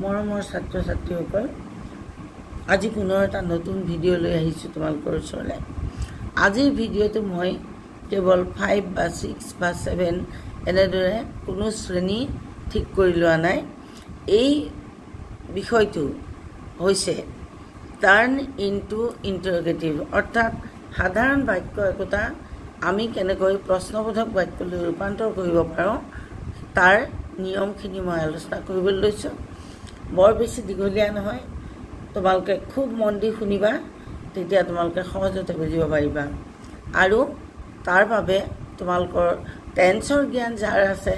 মৰমৰ ছাত্ৰ ছাত্ৰীসকল, আজি পুনৰ এটা নতুন ভিডিঅ' লৈ আহিছোঁ তোমালোকৰ ওচৰলৈ। আজিৰ ভিডিঅ'টো মই কেৱল 5 বা 6 বা 7 এনেদৰে কোনো শ্ৰেণী ঠিক কৰি লোৱা নাই। এই বিষয়টো হৈছে টাৰ্ণ ইনটু ইণ্টাৰগেটিভ, অৰ্থাৎ সাধাৰণ বাক্য একোটা আমি কেনেকৈ প্ৰশ্নবোধক বাক্যলৈ ৰূপান্তৰ কৰিব পাৰোঁ তাৰ নিয়মখিনি মই আলোচনা কৰিবলৈ লৈছোঁ। বৰ বেছি দীঘলীয়া নহয়, তোমালোকে খুব মন দি শুনিবা, তেতিয়া তোমালোকে সহজতে বুজিব পাৰিবা। আৰু তাৰ বাবে তোমালোকৰ টেন্সৰ জ্ঞান যাৰ আছে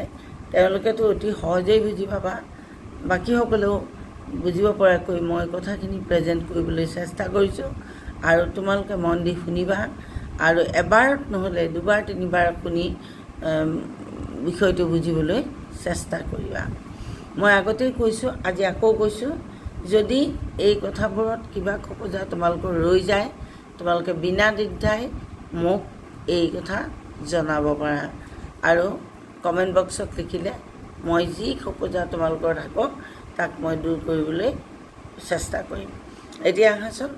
তেওঁলোকেতো অতি সহজেই বুজি পাবা। বাকীসকলেও বুজিব পৰাকৈ মই কথাখিনি প্ৰেজেণ্ট কৰিবলৈ চেষ্টা কৰিছোঁ, আৰু তোমালোকে মন দি শুনিবা আৰু এবাৰত নহ'লে দুবাৰ তিনিবাৰ শুনি বিষয়টো বুজিবলৈ চেষ্টা কৰিবা। মই আগতেই কৈছোঁ, আজি আকৌ কৈছোঁ, যদি এই কথাবোৰত কিবা খোকোজা তোমালোকৰ ৰৈ যায়, তোমালোকে বিনা দ্বিধাই মোক এই কথা জনাব পাৰা, আৰু কমেণ্ট বক্সত লিখিলে মই যি খোকোজা তোমালোকৰ থাকক তাক মই দূৰ কৰিবলৈ চেষ্টা কৰিম। এতিয়া আহাচোন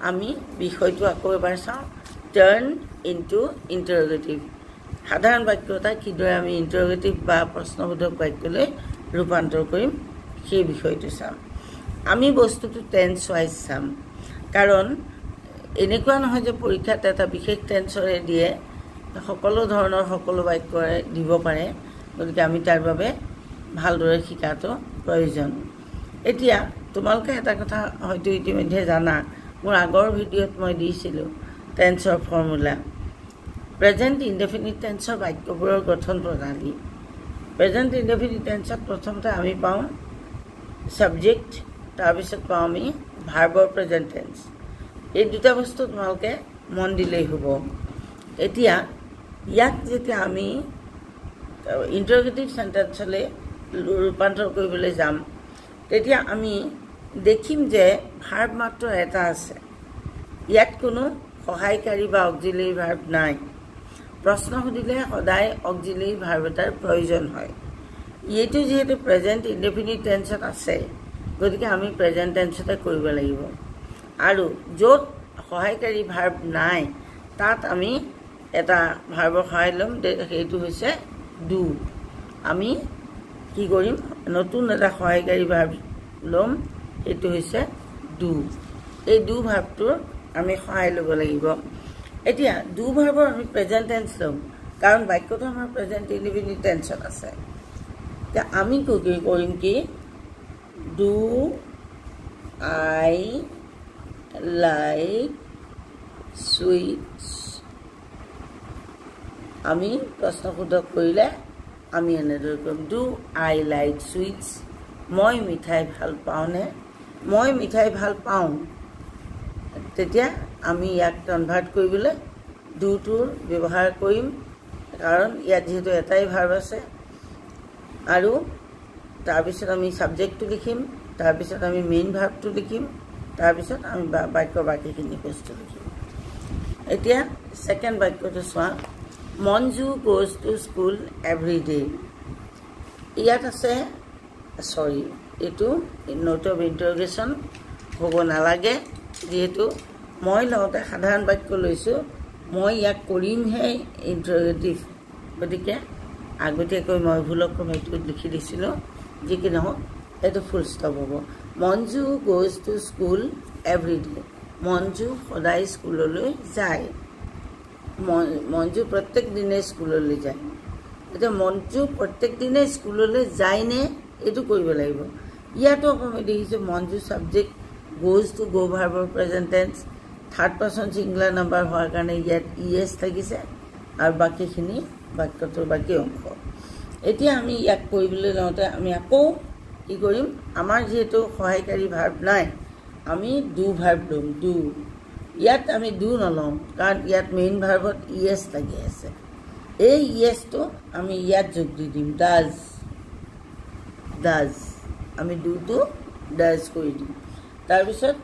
আমি বিষয়টো আকৌ এবাৰ চাওঁ। টাৰ্ণ ইনটু ইণ্টাৰগেটিভ, সাধাৰণ বাক্য এটা কিদৰে আমি ইণ্টাৰগেটিভ বা প্ৰশ্নবোধক বাক্যলৈ ৰূপান্তৰ কৰিম সেই বিষয়টো চাম। আমি বস্তুটো টেন্স ৱাইজ চাম, কাৰণ এনেকুৱা নহয় যে পৰীক্ষাত এটা বিশেষ টেন্সৰে দিয়ে, সকলো ধৰণৰ সকলো বাক্যৰে দিব পাৰে, গতিকে আমি তাৰ বাবে ভালদৰে শিকাটো প্ৰয়োজন। এতিয়া তোমালোকে এটা কথা হয়তো ইতিমধ্যে জানা, মোৰ আগৰ ভিডিঅ'ত মই দিছিলোঁ টেন্সৰ ফৰ্মুলা। প্ৰেজেণ্ট ইনডেফিনিট টেন্সৰ বাক্যবোৰৰ গঠন প্ৰণালী। প্ৰেজেণ্ট ইনডেফিনিট টেন্সত প্ৰথমতে আমি পাওঁ ছাবজেক্ট, তাৰপিছত পাওঁ আমি ভাৰ্বৰ প্ৰেজেণ্ট টেন্স। এই দুটা বস্তু তোমালোকে মন দিলেই হ'ব। এতিয়া ইয়াক যেতিয়া আমি ইণ্টাৰগেটিভ চেণ্টেন্সলৈ ৰূপান্তৰ কৰিবলৈ যাম, তেতিয়া আমি দেখিম যে ভাৰ্ব মাত্ৰ এটা আছে, ইয়াত কোনো সহায়কাৰী বা অক্সিলেৰী ভাৰ্ব নাই। প্ৰশ্ন সুধিলে সদায় অক্সিলেৰী ভাৰ্ব এটাৰ প্ৰয়োজন হয়। এইটো যিহেতু প্ৰেজেণ্ট ইনডেফিনিট টেন্সত আছে, গতিকে আমি প্ৰেজেণ্ট টেন্সতে কৰিব লাগিব। আৰু য'ত সহায়কাৰী ভাৰ্ব নাই তাত আমি এটা ভাৰ্বৰ সহায় ল'ম, সেইটো হৈছে ডু। আমি কি কৰিম, নতুন এটা সহায়কাৰী ভাৰ্ব ল'ম, সেইটো হৈছে ডু। এই ডু ভাৰ্বটোৰ আমি সহায় ল'ব লাগিব। এতিয়া ডু ভাৰ্বৰ আমি প্ৰেজেণ্ট টেন্স ল'ম, কাৰণ বাক্যটো আমাৰ প্ৰেজেণ্ট ইনডেফিনিট টেন্সত আছে। এতিয়া আমি কৰিম কি, ডু আই লাইক চুইটছ। আমি প্ৰশ্নবোধক কৰিলে আমি এনেদৰে কৰিম, ডু আই লাইক চুইটছ। মই মিঠাই ভাল পাওঁনে? মই মিঠাই ভাল পাওঁ। তেতিয়া আমি ইয়াক কনভাৰ্ট কৰিবলৈ ডুটোৰ ব্যৱহাৰ কৰিম, কাৰণ ইয়াত যিহেতু এটাই ভাৰ্ব আছে। আৰু তাৰপিছত আমি ছাবজেক্টটো লিখিম, তাৰপিছত আমি মেইন ভাৰ্বটো লিখিম, তাৰপিছত আমি বাক্যৰ বাকীখিনি বস্তু লিখিম। এতিয়া ছেকেণ্ড বাক্যটো চোৱা, Manju goes to school every day. ইয়াত আছে এইটো নোট অফ ইণ্টাৰগেশ্যন হ'ব নালাগে, যিহেতু মই লগতে সাধাৰণ বাক্য লৈছোঁ, মই ইয়াক কৰিমহে ইণ্টাৰগেটিভ, গতিকে আগতীয়াকৈ মই ভুলক্ৰমে এইটো লিখি দিছিলোঁ। যি কি নহওক এইটো ফুল ষ্টপ হ'ব। Manju goes to school every day. Manju সদায় স্কুললৈ যায়। মঞ্জু প্ৰত্যেক দিনে স্কুললৈ যায়। এতিয়া মঞ্জু প্ৰত্যেক দিনে স্কুললৈ যায়নে, এইটো কৰিব লাগিব। ইয়াতো আকৌ আমি দেখিছোঁ Manju subject, goes to go ভাৰ্বৰ present tense, third person singular number হোৱাৰ কাৰণে ইয়াত ইএছ লাগিছে, আৰু বাকীখিনি বাক্যটোৰ বাকী অংশ। এতিয়া আমি ইয়াক কৰিবলৈ লওঁতে আমি আকৌ কি কৰিম, আমাৰ যিহেতু সহায়কাৰী ভাৰ্ব নাই, আমি ডু ভাৰ্ব ল'ম। ডু, ইয়াত আমি ডু নলওঁ, কাৰণ ইয়াত মেইন ভাৰ্বত ইএছ লাগি আছে। এই ইএছটো আমি ইয়াত যোগ দি দিম, ডাজ। আমি ডুটো ডাজ কৰি দিম। তাৰপিছত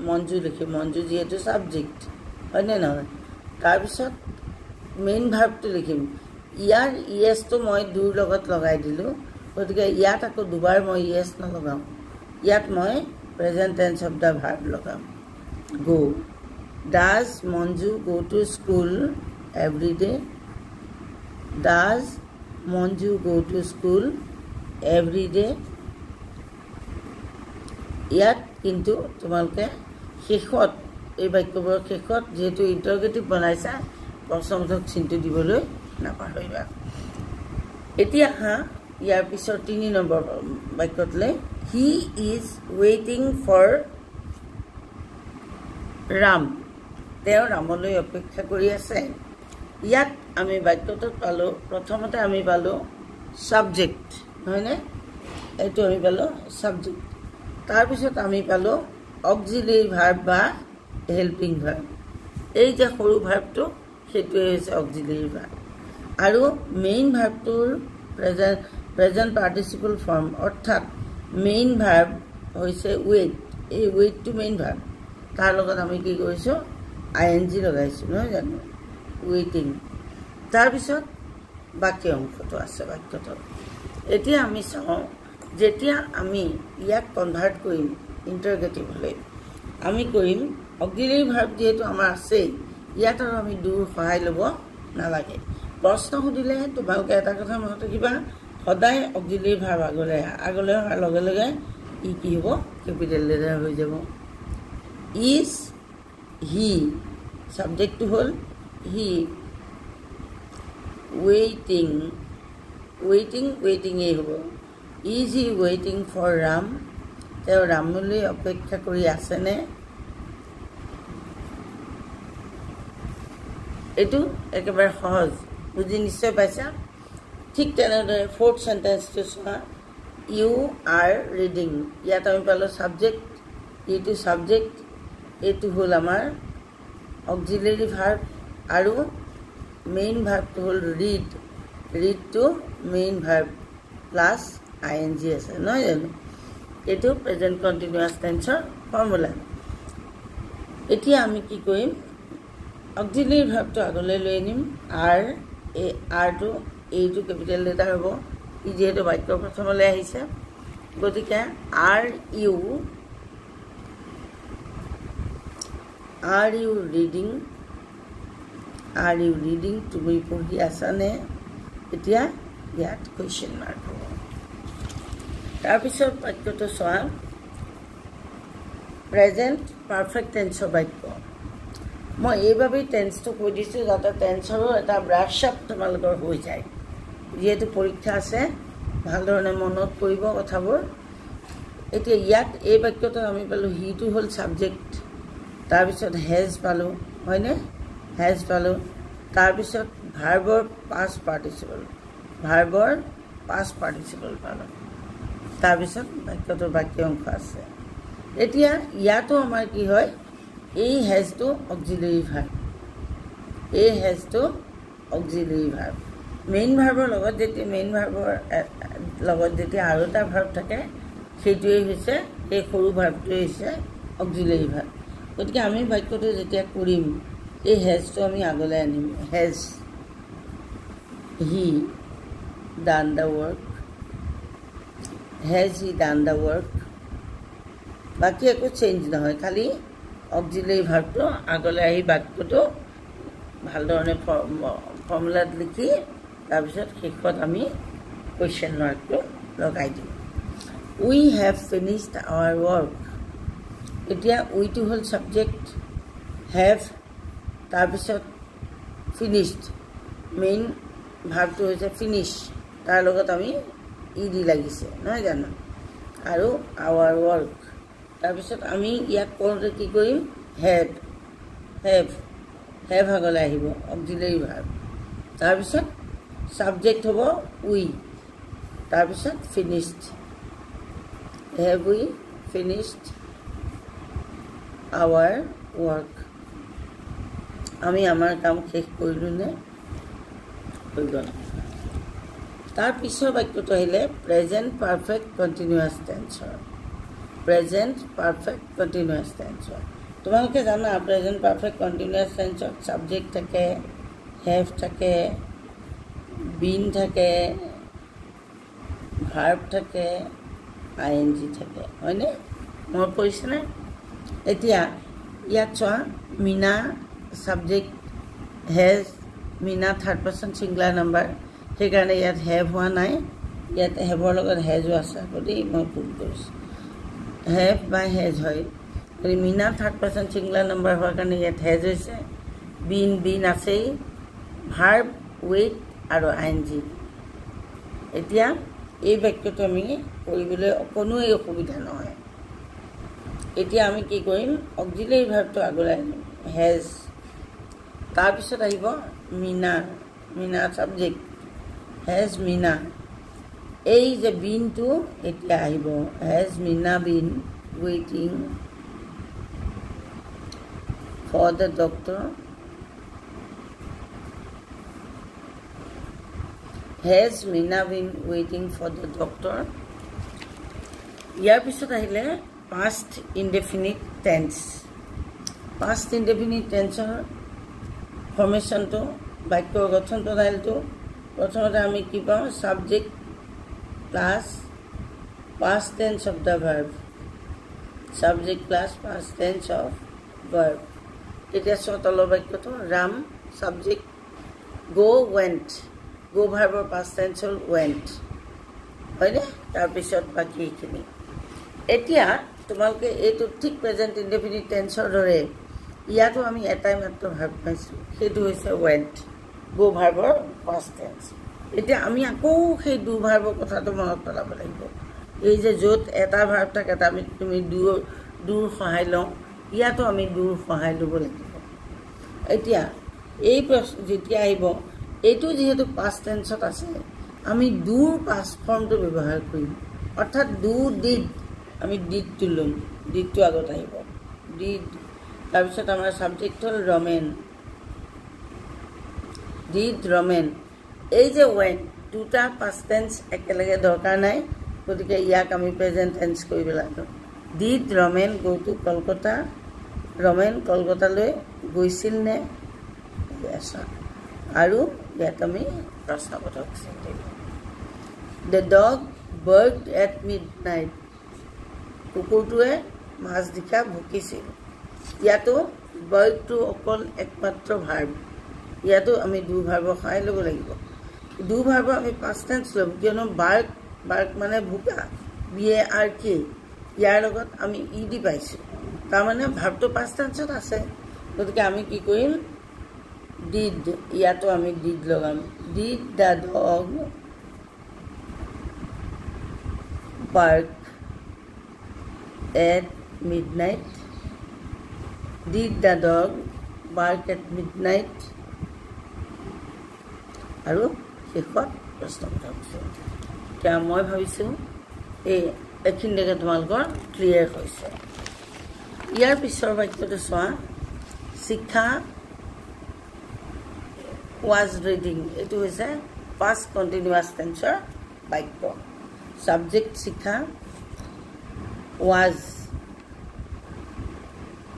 মঞ্জু লিখিম, মঞ্জু যিহেতু ছাবজেক্ট, হয়নে নহয়। তাৰপিছত মেইন ভাৰ্বটো লিখিম, ইয়াৰ ইএছটো মই ডুৰ লগত লগাই দিলোঁ, গতিকে ইয়াত আকৌ দুবাৰ মই ইএছ নলগাওঁ, ইয়াত মই present tense of the verb লগাম go does Manju go to school every day does Manju go to school every day ইয়াত কিন্তু তোমালোকে শেষত এই বাক্যবোৰৰ শেষত যেহেতু ইণ্টাৰগেটিভ বনাইছা প্ৰশ্নবোধক চিনটো দিবলৈ নাপাহৰিবা এতিয়া ইয়াৰ পিছৰ 3 নম্বৰ বাক্যতলৈ হি ইজ ৱেইটিং ফৰ ৰাম তেওঁ ৰামলৈ অপেক্ষা কৰি আছে ইয়াত আমি বাক্যটোত পালোঁ প্ৰথমতে আমি পালোঁ ছাবজেক্ট হয়নে এইটো আমি পালোঁ ছাবজেক্ট তাৰপিছত আমি পালোঁ অক্সিলিয়াৰী ভাৰ্ব বা হেল্পিং ভাৰ্ব এই যে সৰু ভাৰ্বটো সেইটোৱে হৈছে অক্সিলিয়াৰী ভাৰ্ব আৰু মেইন ভাৰ্বটোৰ প্ৰেজেণ্ট পাৰ্টিচিপল ফৰ্ম অৰ্থাৎ মেইন ভাৰ্ব হৈছে ৱেইট এই ৱেইটটো মেইন ভাৰ্ব তাৰ লগত আমি কি কৰিছোঁ ING লগাইছোঁ নহয় জানো ৱেইটিং তাৰপিছত বাকী অংশটো আছে বাক্যটোত এতিয়া আমি চাওঁ যেতিয়া আমি ইয়াক কনভাৰ্ট কৰিম ইণ্টাৰগেটিভলৈ আমি কৰিম অক্সিলিয়াৰী ভাৰ্ব যিহেতু আমাৰ আছেই ইয়াত আৰু আমি দূৰ সহায় ল'ব নালাগে প্ৰশ্ন সুধিলে তোমালোকে এটা কথা মনত ৰাখিবা সদায় অক্সিলিয়াৰী ভাৰ্ব আগলৈ অহাৰ লগে লগে ই কি হ'ব কেপিটেল লেটাৰ হৈ যাব ইজ হি ছাবজেক্টটো হ'ল হি ৱেইটিঙেই হ'ব ইজ হি ৱেইটিং ফৰ ৰাম তেওঁ ৰামলৈ অপেক্ষা কৰি আছেনে এইটো একেবাৰে সহজ বুজি নিশ্চয় পাইছা ঠিক তেনেদৰে 4th চেণ্টেন্সটো চোৱা ইউ আৰ ৰিডিং ইয়াত আমি পালোঁ ছাবজেক্ট এইটো ছাবজেক্ট এইটো হ'ল আমাৰ অক্সিলিয়াৰী ভাৰ্ব আৰু মেইন ভাৰ্বটো হ'ল ৰিডটো মেইন ভাৰ্ব প্লাছ ING আছে নহয় জানো এইটো প্ৰেজেণ্ট কণ্টিনিউৱাছ টেন্সৰ ফৰ্মুলা এতিয়া আমি কি কৰিম অক্সিলিয়াৰী ভাৰ্বটো আগলৈ লৈ আনিম এই আৰটো এইটো কেপিটেল লেটাৰ হ'ব ই যিহেতু বাক্য প্ৰথমলৈ আহিছে গতিকে আৰ ইউ ৰিডিং তুমি পঢ়ি আছানে এতিয়া ইয়াত কুৱেশ্যন মাৰ্ক হ'ব তাৰপিছত বাক্যটো চোৱা প্ৰেজেণ্ট পাৰফেক্ট টেন্সৰ বাক্য মই এইবাবেই টেন্সটো কৈ দিছোঁ যাতে টেন্সৰো এটা ব্ৰাছ আপ তোমালোকৰ হৈ যায় যিহেতু পৰীক্ষা আছে ভালধৰণে মনত কৰিব কথাবোৰ এতিয়া ইয়াত এই বাক্যটোত আমি পালোঁ হিটো হ'ল ছাবজেক্ট তাৰপিছত হেজ পালোঁ হয়নে হেজ পালোঁ তাৰপিছত ভাৰ্বৰ পাষ্ট পাৰ্টিচিপল পালোঁ তাৰপিছত বাক্যটোৰ বাকী অংশ আছে এতিয়া ইয়াতো আমাৰ কি হয় এই হেজটো অক্সিলিয়াৰী ভাৰ্ব মেইন ভাৰ্বৰ লগত যেতিয়া আৰু এটা ভাৰ্ব থাকে সেইটোৱেই হৈছে এই সৰু ভাৰ্বটোৱেই হৈছে অক্সিলিয়াৰী ভাৰ্ব গতিকে আমি বাক্যটো যেতিয়া কৰিম এই হেজটো আমি আগলৈ আনিম has he done the work বাকী একো চেঞ্জ নহয় খালি অক্সিলিয়াৰী ভাৰ্বটো আগলৈ আহি বাক্যটো ভালধৰণে ফৰ্মুলাত লিখি তাৰপিছত শেষত আমি কুৱেশ্যন মাৰ্কটো লগাই দিম উই হেভ ফিনিছড আৱাৰ ৱৰ্ক এতিয়া উইটো হ'ল ছাবজেক্ট হেভ তাৰপিছত ফিনিছড মেইন ভাৰ্বটো হৈছে ফিনিছ তাৰ লগত আমি ইডি লাগিছে নহয় জানো আৰু আৱাৰ ৱৰ্ক তাৰপিছত আমি ইয়াক কৰোঁতে কি কৰিম হেভ আগলৈ আহিব অক্সিলিয়াৰী ভাৰ্ব তাৰপিছত ছাবজেক্ট হ'ব উই তাৰপিছত finished have we finished our work আমি আমাৰ কাম শেষ কৰিলোঁ নে হৈ গ'ল তাৰ পিছৰ বাক্যটো আহিলে প্ৰেজেণ্ট পাৰফেক্ট কণ্টিনিউৱাছ টেন্সৰ তোমালোকে জানা প্ৰেজেণ্ট পাৰফেক্ট কণ্টিনিউৱাছ টেন্সত ছাবজেক্ট থাকে হেভ থাকে বিন থাকে ভাৰ্ব থাকে ING থাকে হয়নে মোৰ পৰিছেনে এতিয়া ইয়াত চোৱা Meena subject has Meena third person singular number সেইকাৰণে ইয়াত হেভ হোৱা নাই ইয়াত হেভৰ লগত হেজো আছে গতিকে মই ভুল কৰিছোঁ হেভ বা হেজ হয় Meena third person singular number হোৱাৰ কাৰণে ইয়াত হেজ হৈছে বিন আছেই ভাৰ্ব উইথ আৰু ING এতিয়া এই বাক্যটো আমি কৰিবলৈ কোনোই অসুবিধা নহয় এতিয়া আমি কি কৰিম অক্সিলাৰী ভাৰ্বটো আগলৈ আনিম হেজ তাৰপিছত আহিব মিনা সাবজেক্ট হেজ মিনা এই যে বিনটো এতিয়া আহিব হেজ মিনা বিন ৱেইটিং for the doctor Has Meena been waiting for the doctor? ইয়াৰ পিছত আহিলে past indefinite tense. Past indefinite tenseৰ ফৰ্মেশ্যনটো বাক্যৰ গঠন প্ৰণালীটো প্ৰথমতে আমি কি পাওঁ subject plus past tense of the verb. Subject plus past tense of verb. এতিয়া চোৱা তলৰ বাক্যটো Ram subject go went. Go verb past tense went হয়নে তাৰপিছত বাকি এইখিনি এতিয়া তোমালোকে এইটো ঠিক প্ৰেজেন্ট ইনডেফিনিট টেন্সৰ দৰে ইয়াতো আমি এটাই মাত্ৰ ভাৰ্ব পাইছো সেইটো হৈছে went go ভাৰ্বৰ past tense এতিয়া আমি আকৌ সেই দু ভাৰ্বৰ কথাটো মনত পেলাব লাগিব এই যে যত এটা ভাৰ্ব থাকে এটা তুমি দুৰ সহায় লওঁ ইয়াতো আমি দুৰ সহায় ল'ব লাগিব এতিয়া এই প্ৰশ্ন যেতিয়া আহিব এইটো যেহেতু past tenseত আছে আমি দুৰ past formটো ব্যৱহাৰ কৰিম অৰ্থাৎ ডু ডিড আমি ডিডটো লম ডিডটো আগত আহিব ডিড তাৰপিছত আমাৰ সাবজেক্ট হ'ল ৰমেন ডিড ৰমেন এই যে went দুটা past tense একেলগে দৰকাৰ নাই গতিকে ইয়াক আমি প্ৰেজেন্ট টেন্স কৰিব লাগিব did Ramen go to Kolkata Ramen কলকাতালৈ গৈছিল নে আছা আৰু ইয়াত আমি প্ৰশ্নবোধক চিন্তা The dog barked at midnight. কুকুৰটোৱে মাজনিশা ভুকিছিল ইয়াতো বাৰ্কটো অকল একমাত্ৰ ভাৰ্ব ইয়াতো আমি দু ভাৰ্ব সহায় ল'ব লাগিব দু ভাৰ্ব আমি past tense ল'ম কিয়নো বাৰ্ক মানে ভুকা BARK ইয়াৰ লগত আমি ইডি পাইছোঁ তাৰমানে ভাৰ্বটো past tenseত আছে গতিকে আমি কি কৰিম did ইয়াতো আমি did লগাম did the dog bark at midnight did the dog bark at midnight আৰু শেষত প্ৰশ্নবোধক এতিয়া মই ভাবিছোঁ এইখিনি দেখে তোমালোকৰ ক্লিয়াৰ হৈছে ইয়াৰ পিছৰ বাক্যটো চোৱা শিক্ষা was reading এটো হৈছে past continuous tense বাক্য subject শিক্ষা was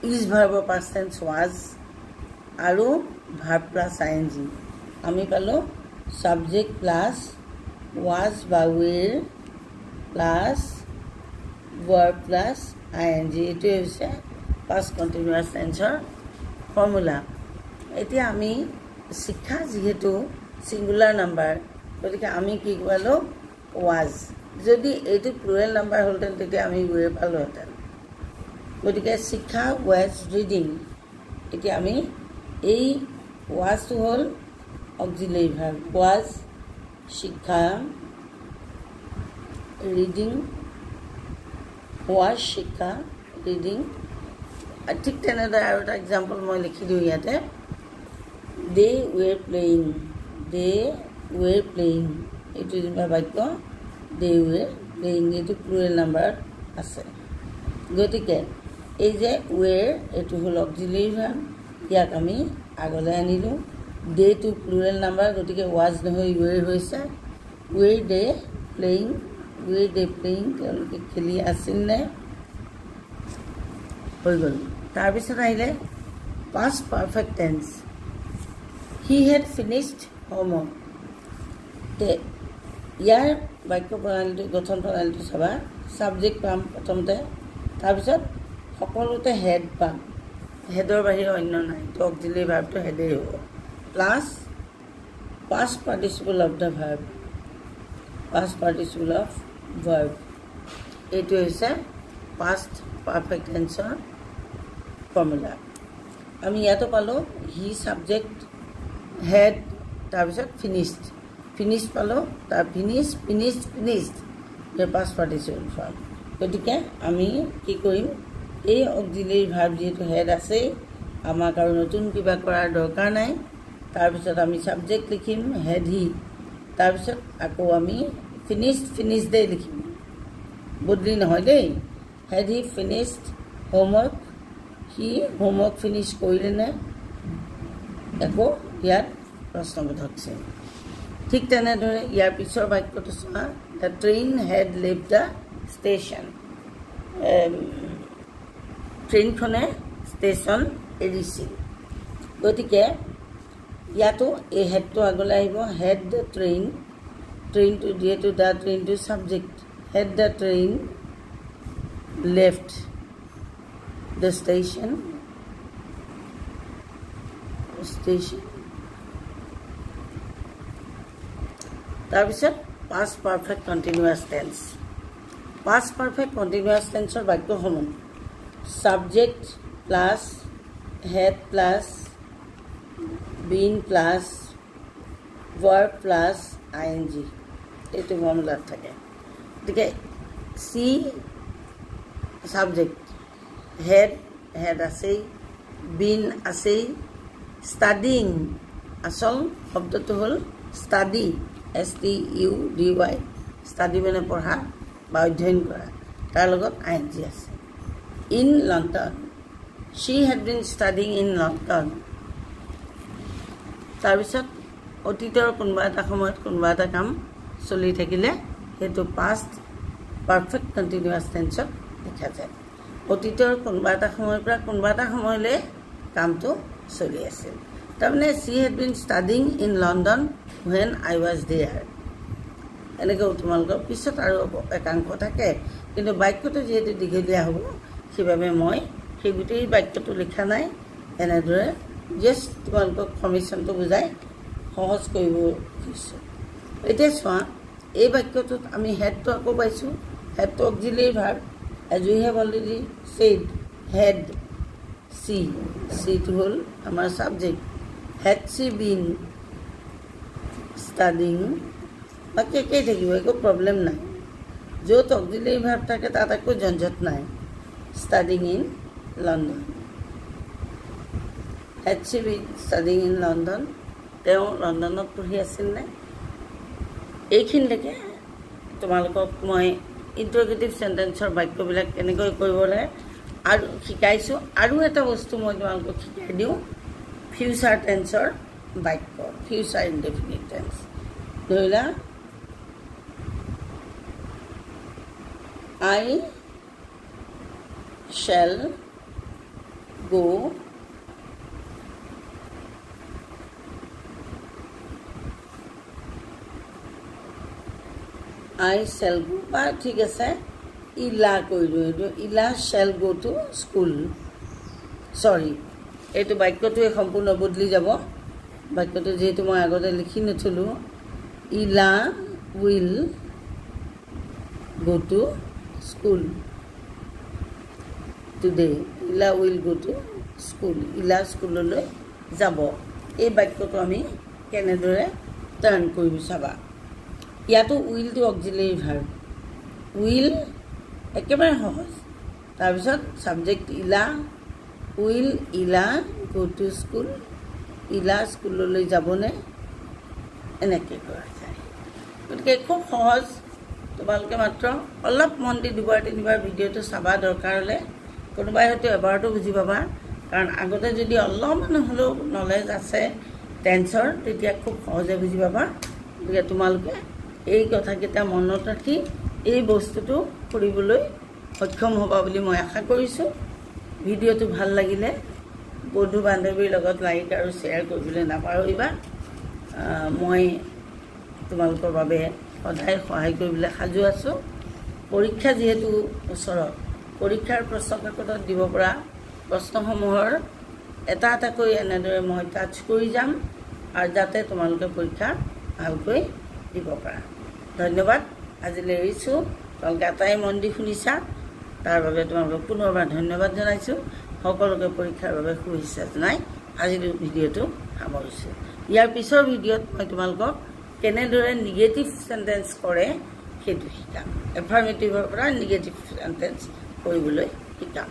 is verb past tense was আৰু verb plus ing আমি পালো subject plus was বা were plus verb plus ing এটো হৈছে past continuous tense ফৰ্মুলা এতিয়া আমি শিক্ষা যেহেতু সিঙ্গুলার নাম্বার গতিকে আমি কি পালো was যদি এইটো প্লুরাল নাম্বার হলতেন তেতিয়া আমি were পালো হেতেন গতিকে শিক্ষা was reading এতিয়া আমি এই was to hall auxiliary verb was শিক্ষা reading was শিক্ষা reading ঠিক তেনেদৰে আৰু এটা এক্সাম্পল মই লিখি দিওঁ ইয়াতে they were playing it is my বাক্য they were playing it plural number আছে গতিকে এই যে were এটো হল অক্সিলারি ভার্ব ইয়াক আমি আগলৈ আনিলো they to plural number গতিকে was নহয় were হৈছে were they playing তেওঁলোকে খেলি আছিল নে হৈ গ'ল তাৰপিছত আহিলে past perfect tense he had finished homework ইয়াৰ বাক্য প্ৰণালীটো গঠন প্ৰণালীটো চাবা সাবজেক্ট পাম প্ৰথমতে তাৰপিছত সকলোতে হেড পাম হেডৰ বাহিৰে অন্য নাই তো অক্সিলাৰি ভাৰ্বটো হেডেই হ'ব plus past participle of the verb past participle of verb এইটো হৈছে past perfect tense formula আমি ইয়াতো পালো হি সাবজেক্ট হেড তাৰপিছত ফিনিশ্ড পালো তাৰ ফিনিশ্ড the past participle form গতিকে আমি কি কৰিম এই অক্সিলাৰি ভাৰ্ব যেটো হেড আছে আমাক আৰু নতুন কিবা কৰাৰ দৰকাৰ নাই তাৰপিছত আমি সাবজেক্ট লিখিম হেড হি তাৰপিছত আকৌ আমি ফিনিশ্ড দে লিখিম বদলি নহয় দেই হেড হি ফিনিশ্ড হোমৱৰ্ক হি হোমৱৰ্ক ফিনিশ কৰিলে নে আকৌ ইয়াত প্ৰশ্নবোধক চিন ঠিক তেনেদৰে ইয়াৰ পিছৰ বাক্যটো চোৱা the train had leave the station ট্ৰেইনখনে ষ্টেচন এৰিছিল গতিকে ইয়াতো এই হেডটো আগলৈ আহিব হেড দ্য ট্ৰেইনটো যিহেতু দ্য ট্ৰেইনটো subject had the train left the station তাৰপিছত past perfect continuous tense past perfect continuous tenseৰ বাক্যসমূহ subject plus head plus been plus verb plus ing এইটো ফৰ্মুলাত থাকে গতিকে সি সাবজেক্ট হেড আছেই been আছেই studying আসল শব্দটো হ'ল study STUDY study মানে পঢ়া বা অধ্যয়ন কৰা তাৰ লগত ing আছে in London she had been studying in London তাৰপিছত অতীতৰ কোনোবা এটা সময়ত কোনোবা এটা কাম চলি থাকিলে সেইটো past perfect continuous tense দেখা যায় অতীতৰ কোনোবা এটা সময়ৰ পৰা কোনোবা এটা সময়লৈ কামটো চলি আছিল তাৰমানে she had been studying in London when I was there এনেকৈ তোমালোকৰ পিছত আৰু একাংশ থাকে কিন্তু বাক্যটো যেহেতু দীঘলীয়া হ'ব সেইবাবে মই সেই গোটেই বাক্যটো লিখা নাই এনেদৰে জাষ্ট তোমালোকক ফৰ্মেশ্যনটো বুজাই সহজ কৰিব খুজিছোঁ এতিয়া চোৱা এই বাক্যটোত আমি হেডটো আকৌ পাইছোঁ হেডটো অক্সিলাৰি verb as we have already said head C to হ'ল আমাৰ subject had she been studying বাকি একেই থাকিব একো প্ৰব্লেম নাই য'ত অক্সিলাৰি ভাৰ্ব থাকে তাত একো ঝঞ্ঝট নাই studying in London had she been studying in London তেওঁ লণ্ডনত পঢ়ি আছিল নে এইখিনিলৈকে তোমালোকক মই ইণ্টাৰগেটিভ সেন্টেন্সৰ বাক্যবিলাক কেনেকৈ কৰিব লাগে আৰু শিকাইছোঁ আৰু এটা বস্তু মই তোমালোকক শিকাই দিওঁ ফিউচাৰ টেন্সৰ বাক্য ফিউচাৰ ইনডেফিনিট টেন্স ধৰিলা I shall go বা ঠিক আছে ইলা কৈ দিওঁ এইটো ইলা shall go to school সৰি এইটো বাক্যটোৱে সম্পূৰ্ণ বদলি যাব বাক্যটো যেহেতু মই আগতে লিখি নথলোঁ ইলা will go to school today ইলা will go to school ইলা স্কুললৈ যাব এই বাক্যটো আমি কেনেদৰে টাৰ্ণ কৰিব চাবা ইয়াতো উইলটো অক্সিলাৰি ভাৰ্ব উইল একেবাৰে সহজ তাৰপিছত সাবজেক্ট ইলা উইল ইলা গো টু স্কুল ইলা স্কুললৈ যাবনে এনেকৈ কৰা যায় গতিকে খুব সহজ তোমালোকে মাত্ৰ অলপ মন দি দুবাৰ তিনিবাৰ ভিডিঅ'টো চাবা দৰকাৰ হ'লে কোনোবাই হয়তো এবাৰতো বুজি পাবা কাৰণ আগতে যদি অলপমান হ'লেও নলেজ আছে টেন্সৰ তেতিয়া খুব সহজে বুজি পাবা গতিকে তোমালোকে এই কথাকেইটা মনত ৰাখি এই বস্তুটো কৰিবলৈ সক্ষম হ'বা বুলি মই আশা কৰিছোঁ ভিডিঅ'টো ভাল লাগিলে বন্ধু বান্ধৱীৰ লগত লাইক আৰু শ্বেয়াৰ কৰিবলৈ নাপাহৰিবা মই তোমালোকৰ বাবে সদায় সহায় কৰিবলৈ সাজু আছোঁ পৰীক্ষা যেহেতু ওচৰত পৰীক্ষাৰ প্ৰশ্নকাকতত দিব পৰা প্ৰশ্নসমূহৰ এটা এটাকৈ এনেদৰে মই টাচ কৰি যাম আৰু যাতে তোমালোকে পৰীক্ষা ভালকৈ দিব পাৰা ধন্যবাদ আজিলৈ এৰিছোঁ তোমালোকে এটাই মন দি শুনিছা তাৰ বাবে তোমালোকক পুনৰবাৰ ধন্যবাদ জনাইছোঁ সকলোকে পৰীক্ষাৰ বাবে শুভেচ্ছা জনাই আজিৰ ভিডিঅ'টো সামৰিছোঁ ইয়াৰ পিছৰ ভিডিঅ'ত মই তোমালোকক কেনেদৰে নিগেটিভ সেন্টেন্স কৰে সেইটো শিকাম এফাৰ্মেটিভৰ পৰা নিগেটিভ সেন্টেন্স কৰিবলৈ শিকাম